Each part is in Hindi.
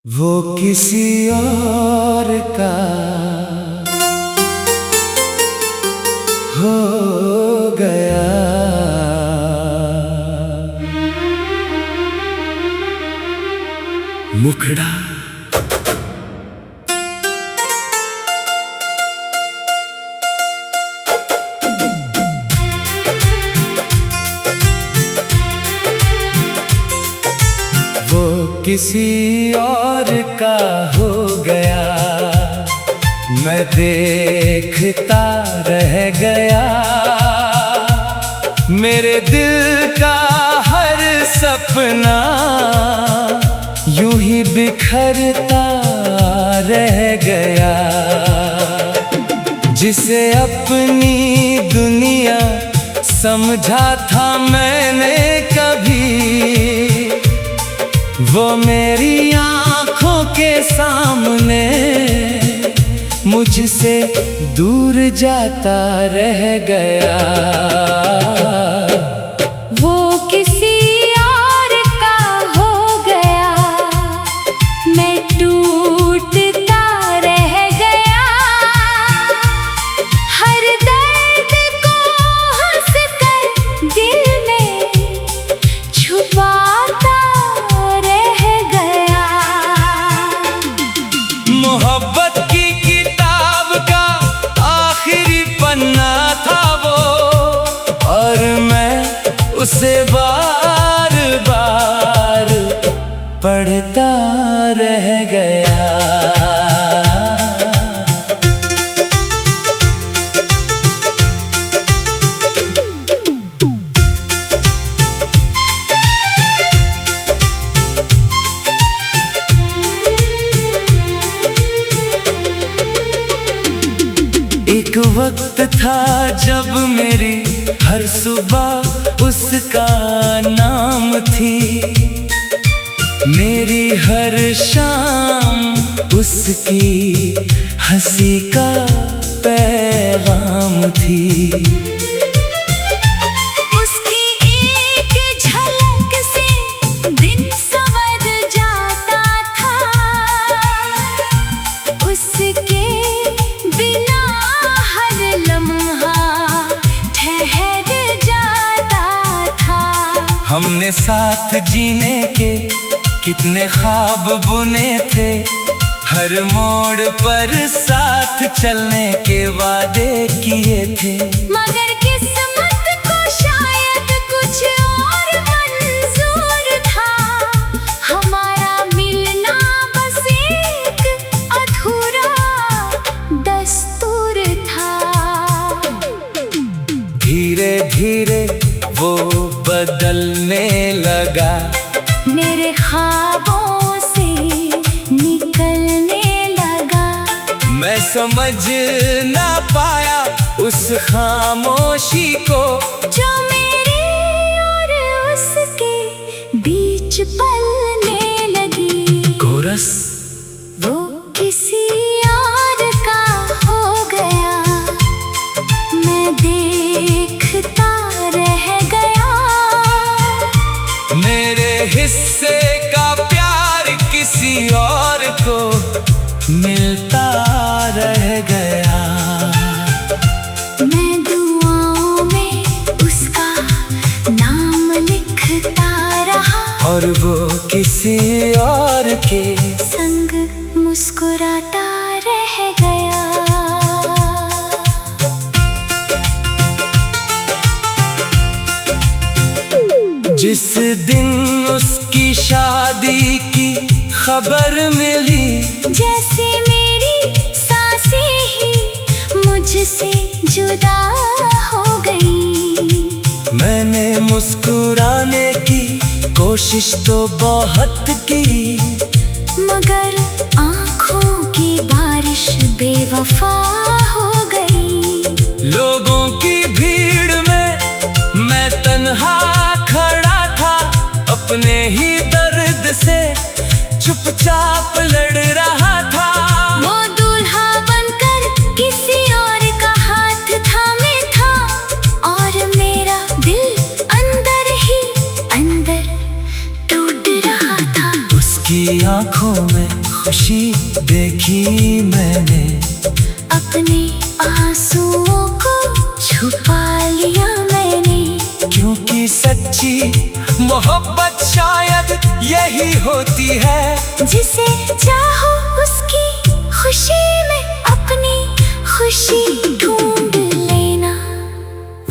वो किसी और का हो गया। मुखड़ा वो किसी और का हो गया, मैं देखता रह गया। मेरे दिल का हर सपना यूं ही बिखरता रह गया। जिसे अपनी दुनिया समझा था मैंने कभी, वो मेरी आँखों के सामने मुझसे दूर जाता रह गया। वो किसी और का हो गया, मैं टूटता रह गया। हर दर्द को हंसकर दिल में छुपाता रह गया। मोहब्बत की किताब का आखिरी पन्ना था वो, और मैं उसे बार बार पढ़ता रह गया। एक वक्त था जब मेरी हर सुबह उसका नाम थी, मेरी हर शाम उसकी हंसी का पैगाम थी। उसकी एक झलक से दिन संवर जाता था, उसके बिना हर लम्हा ठहर जाता था। हमने साथ जीने के कितने ख्वाब बुने थे, हर मोड़ पर साथ चलने के वादे किए थे। मगर किस्मत को शायद कुछ और मंजूर था, हमारा मिलना बस एक अधूरा दस्तूर था। धीरे धीरे वो बदलने लगा, मेरे ख्वाबों से निकलने लगा। मैं समझ ना पाया उस खामोशी को, जो मेरे और उसके बीच पलने लगी। कोरस वो किसी और का हो गया, मैं देखता रह गया। मेरे हिस्से का प्यार किसी और को मिलता रह गया। मैं दुआओं में उसका नाम लिखता रहा, और वो किसी और के संग मुस्कुराता रह गया। जिस दिन उसकी शादी की खबर मिली, जैसे मेरी सांसें ही मुझसे जुदा हो गई। मैंने मुस्कुराने की कोशिश तो बहुत की, मगर आँखों की बारिश बेवफा हो गई। लोगों की भीड़ में मैं तन्हा खड़ा था, अपने ही दर्द से चुपचाप लड़ रहा था। वो दूल्हा बनकर किसी और का हाथ थामे था, और मेरा दिल अंदर ही अंदर टूट रहा था। उसकी आँखों आंखों में खुशी देखी मैंने, अपने आंसुओं को छुपा लिया मैंने। क्योंकि सच्ची मोहब्बत शायद यही होती है, जिसे चाहो उसकी खुशी में अपनी खुशी ढूंढ लेना।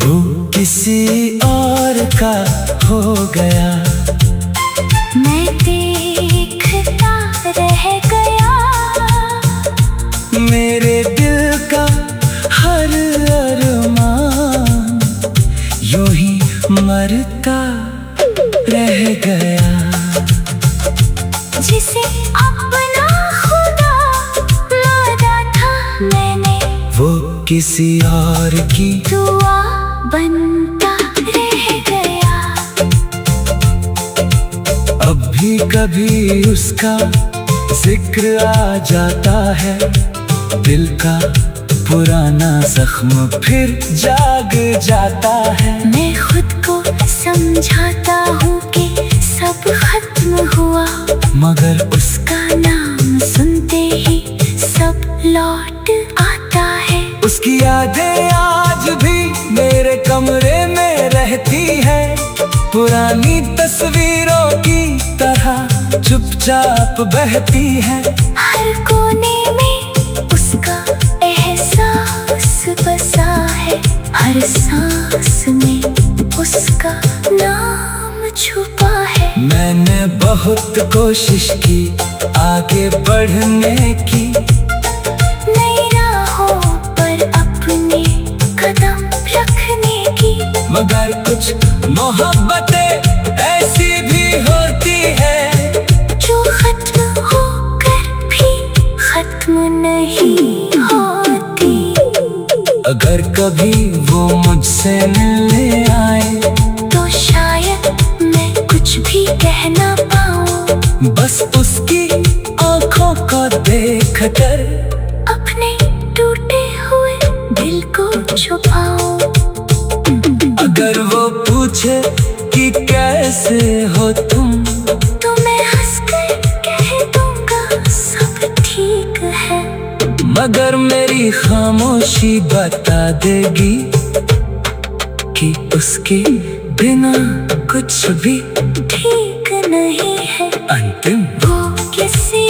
वो किसी और का हो गया, मैं देखता रह गया। मेरे दिल का हर अरमान यूं ही मरता रह गया। जिसे अपना खुदा माना था मैंने, वो किसी और की दुआ बनता रह गया। अब भी कभी उसका जिक्र आ जाता है, दिल का पुराना जख्म फिर जाग जाता है। मैं खुद को समझाता हूँ कि सब खत्म हुआ, मगर उसका नाम सुनते ही सब लौट आता है। उसकी यादें आज भी मेरे कमरे में रहती है, पुरानी तस्वीरों की तरह चुपचाप बहती है। हर कोने में उसका एहसास बसा है, हर सांस में उसका नाम छुपा है। मैंने बहुत कोशिश की आगे बढ़ने की, नई राहों पर अपने कदम रखने की। मगर कुछ मोहब्बतें ऐसी भी होती है, जो खत्म होकर भी खत्म नहीं होती। अगर कभी वो मुझसे मिलने आए, तो शायद मैं कुछ भी कह ना पाऊं। बस उसकी आंखों को देखकर अपने टूटे हुए दिल को छुपाऊं। अगर वो पूछे कि कैसे हो तुम, तो मैं हंसकर कह दूंगा सब ठीक है। मगर मेरी खामोशी बता देगी कि उसके बिना कुछ भी ठीक नहीं है। अंतिम वो किसी